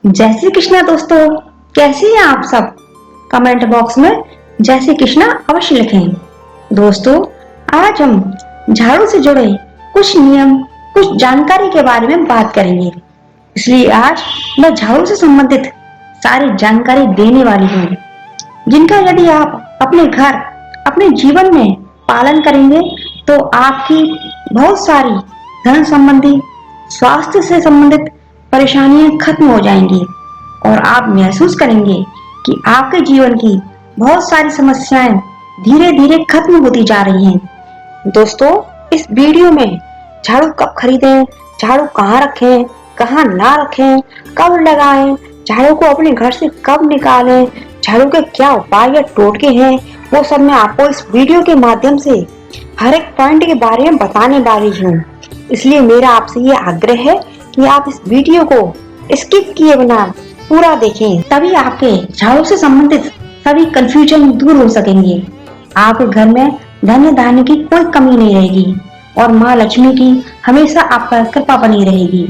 जय श्री कृष्णा दोस्तों, कैसे हैं आप सब। कमेंट बॉक्स में जय श्री कृष्णा अवश्य लिखें। दोस्तों, आज हम झाड़ू से जुड़े कुछ नियम, कुछ जानकारी के बारे में बात करेंगे। इसलिए आज मैं झाड़ू से संबंधित सारी जानकारी देने वाली हूँ, जिनका यदि आप अपने घर, अपने जीवन में पालन करेंगे तो आपकी बहुत सारी धन संबंधी, स्वास्थ्य से संबंधित परेशानियां खत्म हो जाएंगी और आप महसूस करेंगे कि आपके जीवन की बहुत सारी समस्याएं धीरे धीरे खत्म होती जा रही हैं। दोस्तों, इस वीडियो में झाड़ू कब खरीदें, झाड़ू कहाँ रखें, कहाँ ना रखें, कब लगाएं, झाड़ू को अपने घर से कब निकालें, झाड़ू के क्या उपाय या टोटके हैं, वो सब मैं आपको इस वीडियो के माध्यम से हर एक पॉइंट के बारे में बताने वाली हूँ। इसलिए मेरा आपसे ये आग्रह है कि आप इस वीडियो को स्किप किए बिना पूरा देखें, तभी आपके झाड़ू से संबंधित सभी कंफ्यूजन दूर हो सकेंगे। आपके घर में धन धान्य की कोई कमी नहीं रहेगी और माँ लक्ष्मी की हमेशा आप पर कृपा बनी रहेगी।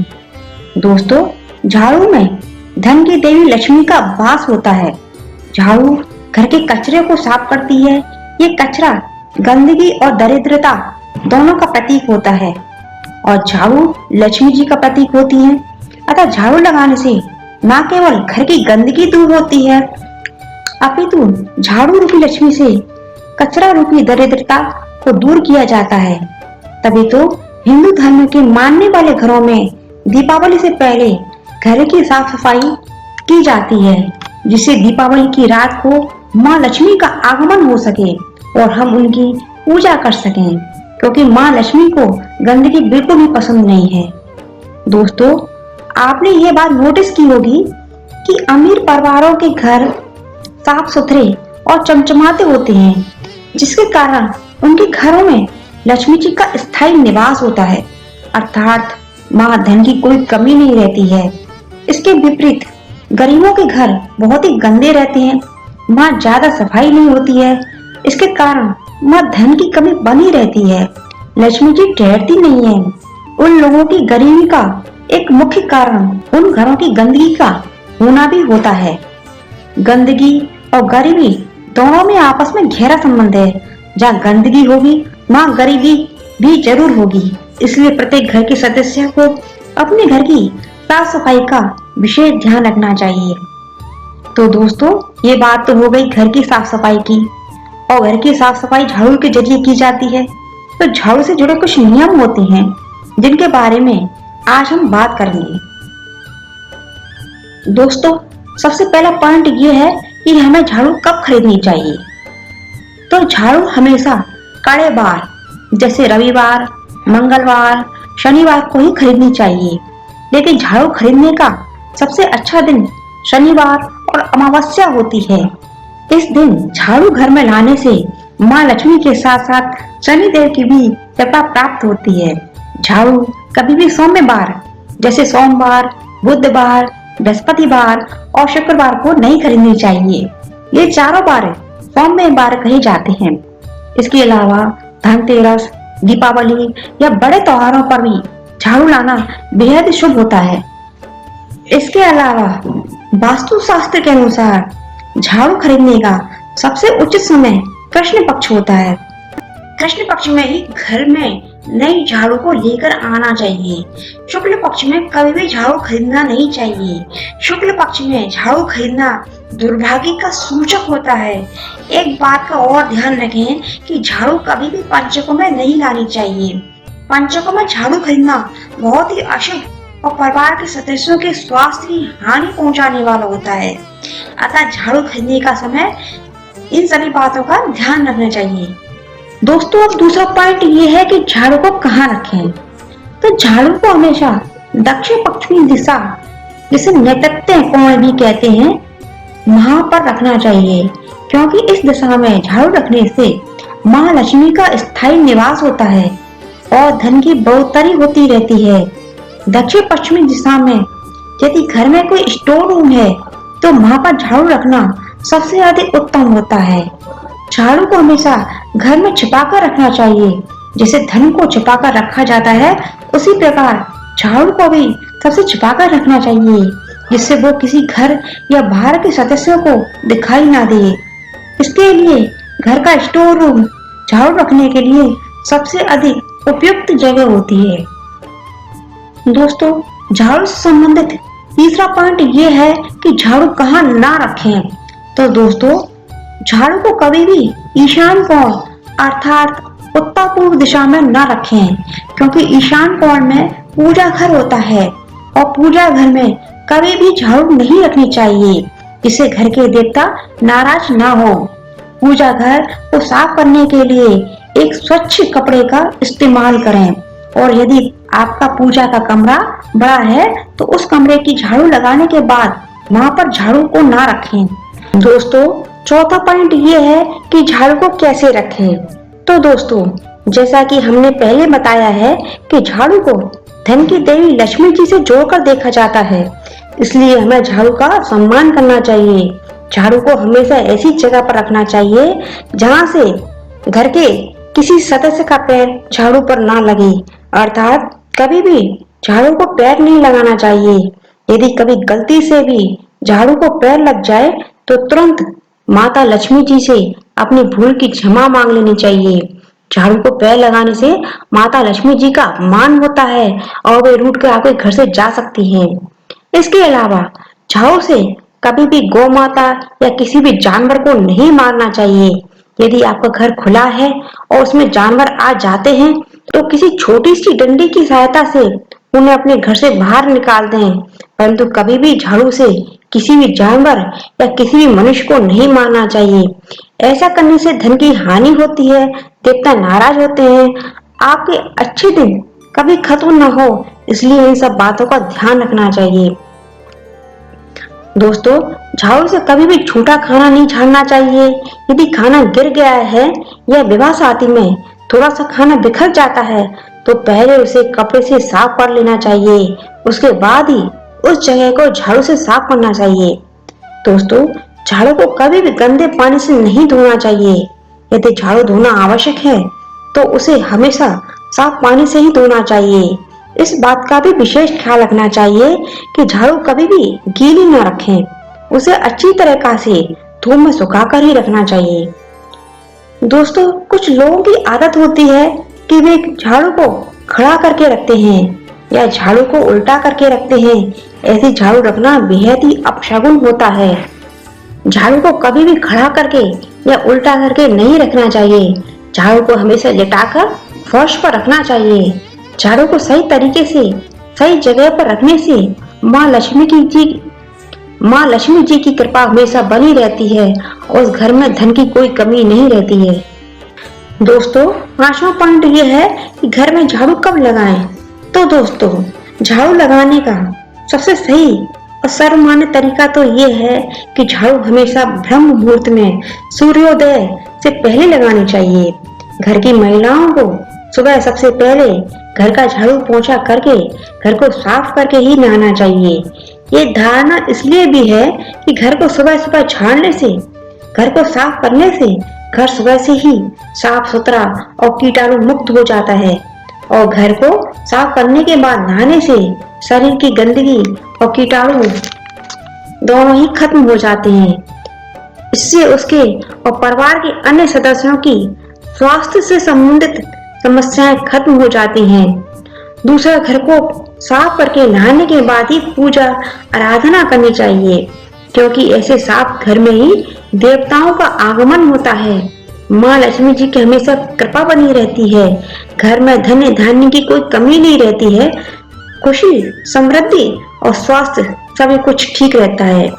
दोस्तों, झाड़ू में धन की देवी लक्ष्मी का वास होता है। झाड़ू घर के कचरे को साफ करती है। ये कचरा गंदगी और दरिद्रता दोनों का प्रतीक होता है और झाड़ू लक्ष्मी जी का प्रतीक होती है। अतः झाड़ू लगाने से न केवल घर की गंदगी दूर होती है, अपितु झाड़ू रूपी लक्ष्मी से कचरा रूपी दरिद्रता को दूर किया जाता है। तभी तो हिंदू धर्म के मानने वाले घरों में दीपावली से पहले घर की साफ सफाई की जाती है, जिससे दीपावली की रात को माँ लक्ष्मी का आगमन हो सके और हम उनकी पूजा कर सकें, क्योंकि माँ लक्ष्मी को गंदगी बिल्कुल भी पसंद नहीं है। दोस्तों, आपने ये बात नोटिस की होगी कि अमीर परिवारों के घर साफ सुथरे और चमचमाते होते हैं, जिसके कारण उनके घरों में लक्ष्मी जी का स्थायी निवास होता है, अर्थात माँ धन की कोई कमी नहीं रहती है। इसके विपरीत गरीबों के घर बहुत ही गंदे रहते हैं, माँ ज्यादा सफाई नहीं होती है, इसके कारण माँ धन की कमी बनी रहती है, लक्ष्मी जी ठहरती नहीं है। उन लोगों की गरीबी का एक मुख्य कारण उन घरों की गंदगी का होना भी होता है। गंदगी और गरीबी दोनों में आपस में गहरा संबंध है। जहाँ गंदगी होगी वहाँ गरीबी भी जरूर होगी। इसलिए प्रत्येक घर के सदस्य को अपने घर की साफ सफाई का विशेष ध्यान रखना चाहिए। तो दोस्तों, ये बात तो हो गई घर की साफ सफाई की, और घर की साफ सफाई झाड़ू के जरिए की जाती है। तो झाड़ू से जुड़े कुछ नियम होते हैं जिनके बारे में आज हम बात करेंगे। दोस्तों, सबसे पहला पॉइंट ये है कि हमें झाड़ू कब खरीदनी चाहिए। तो झाड़ू हमेशा कड़े बार जैसे रविवार, मंगलवार, शनिवार को ही खरीदनी चाहिए। लेकिन झाड़ू खरीदने का सबसे अच्छा दिन शनिवार और अमावस्या होती है। इस दिन झाड़ू घर में लाने से माँ लक्ष्मी के साथ साथ शनिदेव की भी कृपा प्राप्त होती है। झाड़ू कभी भी सोमवार जैसे सोमवार, बुधवार, बृहस्पतिवार और शुक्रवार को नहीं खरीदनी चाहिए। ये चारों बार सोमवार कहे जाते हैं। इसके अलावा धनतेरस, दीपावली या बड़े त्योहारों पर भी झाड़ू लाना बेहद शुभ होता है। इसके अलावा वास्तु शास्त्र के अनुसार झाड़ू खरीदने का सबसे उचित समय कृष्ण पक्ष होता है। कृष्ण पक्ष में ही घर में नई झाड़ू को लेकर आना चाहिए। शुक्ल पक्ष में कभी भी झाड़ू खरीदना नहीं चाहिए। शुक्ल पक्ष में झाड़ू खरीदना दुर्भाग्य का सूचक होता है। एक बात का और ध्यान रखें कि झाड़ू कभी भी पंचकों में नहीं लानी चाहिए। पंचकों में झाड़ू खरीदना बहुत ही अशुभ और परिवार के सदस्यों के स्वास्थ्य की हानि पहुंचाने वाला होता है। अतः झाड़ू खरीदने का समय इन सभी बातों का ध्यान रखना चाहिए। दोस्तों, अब दूसरा पॉइंट ये है कि झाड़ू को कहाँ रखें। तो झाड़ू को हमेशा दक्षिण पश्चिमी दिशा, जिसे नैऋत्य कोण भी कहते हैं, वहां पर रखना चाहिए, क्योंकि इस दिशा में झाड़ू रखने से माँ लक्ष्मी का स्थायी निवास होता है और धन की बढ़ोतरी होती रहती है। दक्षिण पश्चिमी दिशा में यदि घर में कोई स्टोर रूम है तो वहां पर झाड़ू रखना सबसे अधिक उत्तम होता है। झाड़ू को हमेशा घर में छिपाकर रखना चाहिए। जैसे धन को छिपाकर रखा जाता है, उसी प्रकार झाड़ू को भी सबसे छिपाकर रखना चाहिए। जिससे वो किसी घर या बाहर के सदस्यों को दिखाई ना दे। इसके लिए घर का स्टोर रूम झाड़ू रखने के लिए सबसे अधिक उपयुक्त जगह होती है। दोस्तों, झाड़ू से संबंधित तीसरा पॉइंट ये है कि झाड़ू कहाँ ना रखें। तो दोस्तों, झाड़ू को कभी भी ईशान कोण अर्थात उत्तर पूर्व दिशा में न रखें, क्योंकि ईशान कोण में पूजा घर होता है और पूजा घर में कभी भी झाड़ू नहीं रखनी चाहिए, जिससे घर के देवता नाराज ना हो। पूजा घर को साफ करने के लिए एक स्वच्छ कपड़े का इस्तेमाल करें, और यदि आपका पूजा का कमरा बड़ा है तो उस कमरे की झाड़ू लगाने के बाद वहां पर झाड़ू को ना रखें। दोस्तों, चौथा पॉइंट ये है कि झाड़ू को कैसे रखें। तो दोस्तों, जैसा कि हमने पहले बताया है कि झाड़ू को धन की देवी लक्ष्मी जी से जोड़कर देखा जाता है, इसलिए हमें झाड़ू का सम्मान करना चाहिए। झाड़ू को हमेशा ऐसी जगह पर रखना चाहिए जहां से घर के किसी सदस्य का पैर झाड़ू पर ना लगे, अर्थात कभी भी झाड़ू को पैर नहीं लगाना चाहिए। यदि कभी गलती से भी झाड़ू को पैर लग जाए तो तुरंत माता लक्ष्मी जी से अपनी भूल की क्षमा मांग लेनी चाहिए। झाड़ू को पैर लगाने से माता लक्ष्मी जी का अपमान होता है और वे रूठ कर आपके घर से जा सकती हैं। इसके अलावा झाड़ू से कभी भी गौ माता या किसी भी जानवर को नहीं मारना चाहिए। यदि आपका घर खुला है और उसमें जानवर आ जाते हैं तो किसी छोटी सी डंडी की सहायता से उन्हें अपने घर से बाहर निकाल दें, परंतु कभी भी झाड़ू से किसी भी जानवर या किसी भी मनुष्य को नहीं मारना चाहिए। ऐसा करने से धन की हानि होती है, देवता नाराज होते हैं, आपके अच्छे दिन कभी खत्म न हो, इसलिए इन सब बातों का ध्यान रखना चाहिए। दोस्तों, झाड़ू से कभी भी छूटा खाना नहीं झाड़ना चाहिए। यदि खाना गिर गया है या विवाह शादी में थोड़ा सा खाना बिखर जाता है तो पहले उसे कपड़े से साफ कर लेना चाहिए, उसके बाद ही उस जगह को झाड़ू से साफ करना चाहिए। दोस्तों, झाड़ू को कभी भी गंदे पानी से नहीं धोना चाहिए। यदि झाड़ू धोना आवश्यक है तो उसे हमेशा साफ पानी से ही धोना चाहिए। इस बात का भी विशेष ख्याल रखना चाहिए कि झाड़ू कभी भी गीली न रखें, उसे अच्छी तरीका से धूप में सुखाकर ही रखना चाहिए। दोस्तों, कुछ लोगों की आदत होती है कि वे झाड़ू को खड़ा करके रखते हैं या झाड़ू को उल्टा करके रखते हैं। ऐसी झाड़ू रखना बेहद ही अपशगुन होता है। झाड़ू को कभी भी खड़ा करके या उल्टा करके नहीं रखना चाहिए। झाड़ू को हमेशा लिटाकर फर्श पर रखना चाहिए। झाड़ू को सही तरीके से सही जगह पर रखने से माँ लक्ष्मी जी की कृपा हमेशा बनी रहती है और उस घर में धन की कोई कमी नहीं रहती है। दोस्तों, पांचवा पॉइंट ये है कि घर में झाड़ू कब लगाएं। तो दोस्तों, झाड़ू लगाने का सबसे सही और सर्वमान्य तरीका तो ये है कि झाड़ू हमेशा ब्रह्म मुहूर्त में सूर्योदय से पहले लगानी चाहिए। घर की महिलाओं को सुबह सबसे पहले घर का झाड़ू पोंछा करके घर को साफ करके ही नहाना चाहिए। ये धारणा इसलिए भी है कि घर को सुबह सुबह झाड़ने से, घर को साफ करने से घर सुबह से ही साफ सुथरा और कीटाणु मुक्त हो जाता है, और घर को साफ करने के बाद नहाने से शरीर की गंदगी और कीटाणु दोनों ही खत्म हो जाते हैं। इससे उसके और परिवार के अन्य सदस्यों की स्वास्थ्य से संबंधित समस्याएं खत्म हो जाती हैं। दूसरा, घर को साफ करके नहाने के बाद ही पूजा आराधना करनी चाहिए, क्योंकि ऐसे साफ घर में ही देवताओं का आगमन होता है। माँ लक्ष्मी जी की हमेशा कृपा बनी रहती है। घर में धन धान्य की कोई कमी नहीं रहती है। खुशी, समृद्धि और स्वास्थ्य सभी कुछ ठीक रहता है।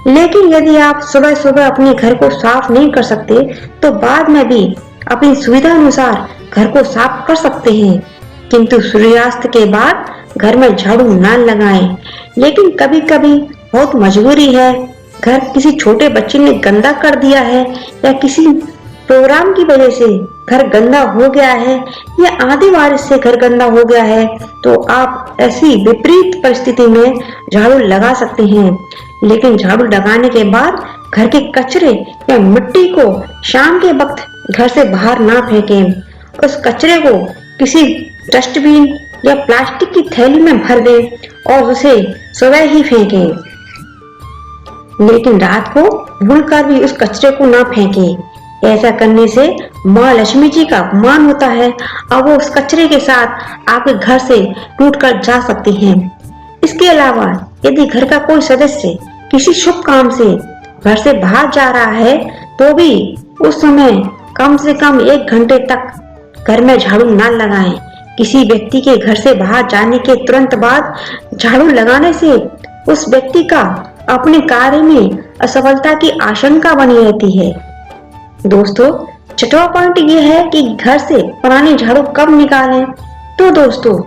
लेकिन यदि आप सुबह सुबह अपने घर को साफ नहीं कर सकते तो बाद में भी अपनी सुविधा अनुसार घर को साफ कर सकते हैं, किंतु सूर्यास्त के बाद घर में झाड़ू न लगाएं। लेकिन कभी कभी बहुत मजबूरी है, घर किसी छोटे बच्चे ने गंदा कर दिया है या किसी प्रोग्राम की वजह से घर गंदा हो गया है या आंधी बारिश से घर गंदा हो गया है, तो आप ऐसी विपरीत परिस्थिति में झाड़ू लगा सकते हैं। लेकिन झाड़ू लगाने के बाद घर के कचरे या मिट्टी को शाम के वक्त घर से बाहर ना फेंकें। उस कचरे को किसी डस्टबिन या प्लास्टिक की थैली में भर दें और उसे सुबह ही फेंकें। लेकिन रात को भूलकर भी उस कचरे को ना फेंकें। ऐसा करने से माँ लक्ष्मी जी का अपमान होता है और वो उस कचरे के साथ आपके घर से टूट कर जा सकती हैं। इसके अलावा यदि घर का कोई सदस्य किसी शुभ काम से घर से बाहर जा रहा है तो भी उस समय कम से कम 1 घंटे तक घर में झाड़ू न लगाएं। किसी व्यक्ति के घर से बाहर जाने के तुरंत बाद झाड़ू लगाने से उस व्यक्ति का अपने कार्य में असफलता की आशंका बनी रहती है। दोस्तों, छठवां पॉइंट ये है कि घर से पुरानी झाड़ू कब निकालें। तो दोस्तों,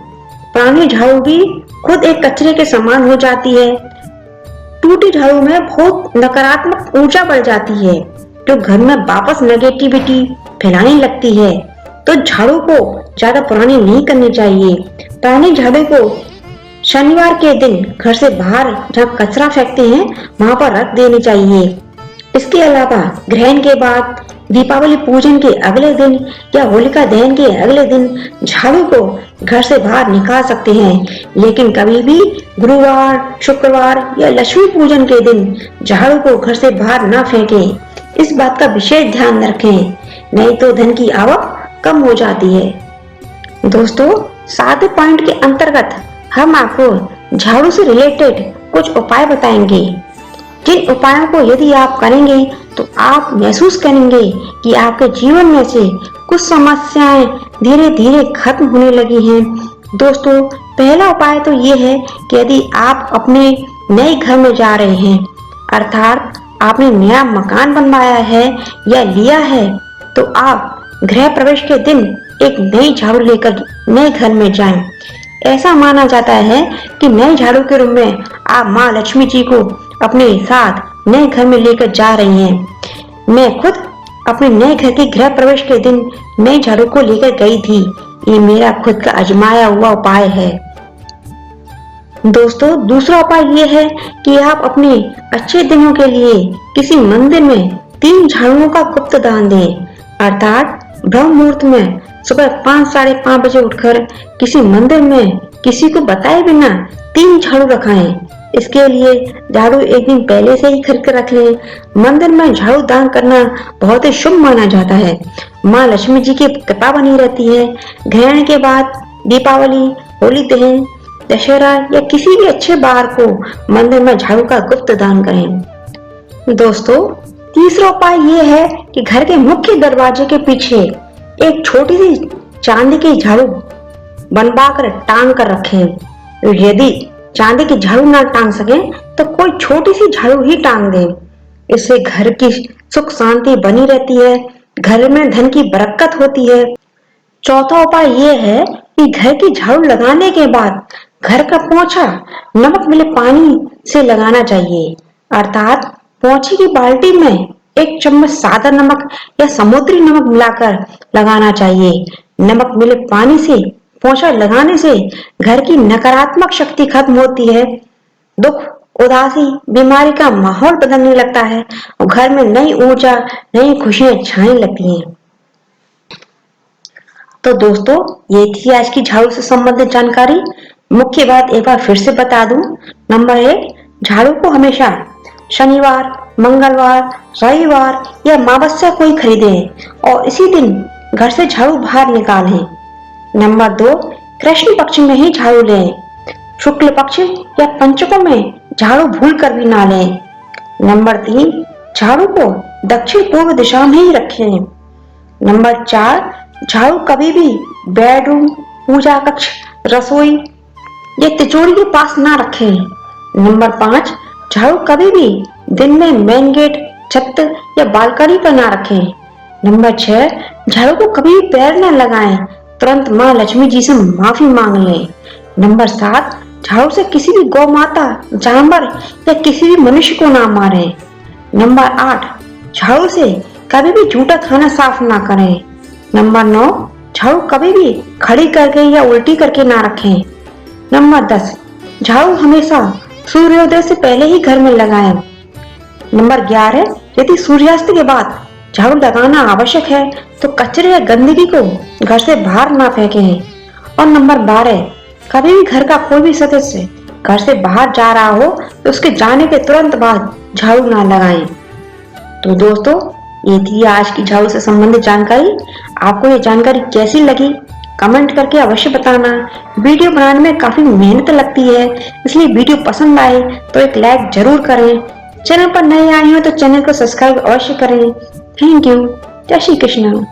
पुरानी झाड़ू भी खुद एक कचरे के समान हो जाती है। टूटी झाड़ू में बहुत नकारात्मक ऊर्जा बढ़ जाती है जो घर में वापस नेगेटिविटी फैलाने लगती है। तो झाड़ू को ज्यादा पुरानी नहीं करनी चाहिए। पुरानी झाड़ू को शनिवार के दिन घर से बाहर जहाँ कचरा फेंकते हैं वहां पर रख देनी चाहिए। इसके अलावा ग्रहण के बाद, दीपावली पूजन के अगले दिन या होलिका दहन के अगले दिन झाड़ू को घर से बाहर निकाल सकते हैं, लेकिन कभी भी गुरुवार, शुक्रवार या लक्ष्मी पूजन के दिन झाड़ू को घर से बाहर न फेंकें। इस बात का विशेष ध्यान रखें, नहीं तो धन की आवक कम हो जाती है। दोस्तों, 7वें पॉइंट के अंतर्गत हम आपको झाड़ू से रिलेटेड कुछ उपाय बताएंगे, जिन उपायों को यदि आप करेंगे तो आप महसूस करेंगे कि आपके जीवन में से कुछ समस्याएं धीरे धीरे खत्म होने लगी हैं। दोस्तों, पहला उपाय तो ये है कि यदि आप अपने नए घर में जा रहे हैं, अर्थात आपने नया मकान बनवाया है या लिया है, तो आप गृह प्रवेश के दिन एक नई झाड़ू लेकर नए घर में जाएं। ऐसा माना जाता है कि नए झाड़ू के रूप में आप माँ लक्ष्मी जी को अपने साथ नए घर में लेकर जा रही हैं। मैं खुद अपने नए घर के गृह प्रवेश के दिन नई झाड़ू को लेकर गई थी। ये मेरा खुद का आजमाया हुआ उपाय है। दोस्तों, दूसरा उपाय ये है कि आप अपने अच्छे दिनों के लिए किसी मंदिर में 3 झाड़ुओं का गुप्त दान दें, अर्थात ब्रह्म मुहूर्त में सुबह 5 साढ़े 5 बजे उठकर किसी मंदिर में किसी को बताए बिना 3 झाड़ू रखाएं। इसके लिए झाड़ू एक दिन पहले से ही खरीद कर रख लें। मंदिर में झाड़ू दान करना बहुत ही शुभ माना जाता है। माँ लक्ष्मी जी की कृपा बनी रहती है। ग्रहण के बाद दीपावली, होली दहन, दशहरा या किसी भी अच्छे बार को मंदिर में झाड़ू का गुप्त दान करें। दोस्तों, तीसरा उपाय ये है कि घर के मुख्य दरवाजे के पीछे एक छोटी सी चांदी की झाड़ू बनवाकर टांग कर रखें। यदि चांदी की झाड़ू ना टांग सके तो कोई छोटी सी झाड़ू ही टांग दें। इससे घर की सुख शांति बनी रहती है, घर में धन की बरकत होती है। चौथा उपाय ये है कि घर की झाड़ू लगाने के बाद घर का पोंछा नमक मिले पानी से लगाना चाहिए, अर्थात पोंछे की बाल्टी में 1 चम्मच सादा नमक या समुद्री नमक मिलाकर लगाना चाहिए। नमक मिले पानी से पोंछा लगाने से घर की नकारात्मक शक्ति खत्म होती है, दुख, उदासी, बीमारी का माहौल बदलने लगता है और घर में नई ऊर्जा, नई खुशियां छाने लगती हैं। तो दोस्तों, ये थी आज की झाड़ू से संबंधित जानकारी। मुख्य बात एक बार फिर से बता दूं। नंबर 1, झाड़ू को हमेशा शनिवार, मंगलवार, रविवार या अमावस्या को ही खरीदें और इसी दिन घर से झाड़ू बाहर निकालें। नंबर 2, कृष्ण पक्ष में ही झाड़ू लें। शुक्ल पक्ष या पंचकों में झाड़ू भूल कर भी ना लें। नंबर 3, झाड़ू को दक्षिण पूर्व दिशा में ही रखें। नंबर 4, झाड़ू कभी भी बेडरूम, पूजा कक्ष, रसोई या तिजोरी के पास ना रखें। नंबर 5, झाड़ू कभी भी दिन में मेन गेट, छत या बालकनी पर ना रखें। नंबर 6, झाड़ू को कभी भी पैर न लगाएं, तुरंत माँ लक्ष्मी जी से माफी मांग लें। नंबर 7, झाड़ू से किसी भी गौ माता, जानवर या किसी भी मनुष्य को ना मारें। नंबर 8, झाड़ू से कभी भी जूठा खाना साफ ना करें। नंबर 9, झाड़ू कभी भी खड़ी करके या उल्टी करके ना रखें। नंबर 10, झाड़ू हमेशा सूर्योदय से पहले ही घर में लगाएं। नंबर 11, यदि सूर्यास्त के बाद झाड़ू लगाना आवश्यक है तो कचरे या गंदगी को घर से बाहर ना फेंकें। और नंबर 12, कभी भी घर का कोई भी सदस्य घर से बाहर जा रहा हो तो उसके जाने के तुरंत बाद झाड़ू ना लगाएं। तो दोस्तों, ये थी आज की झाड़ू से संबंधित जानकारी। आपको ये जानकारी कैसी लगी कमेंट करके अवश्य बताना। वीडियो बनाने में काफी मेहनत लगती है, इसलिए वीडियो पसंद आए तो एक लाइक जरूर करें। चैनल पर नए आए हो तो चैनल को सब्सक्राइब अवश्य करें। Thank you. जय श्री कृष्ण।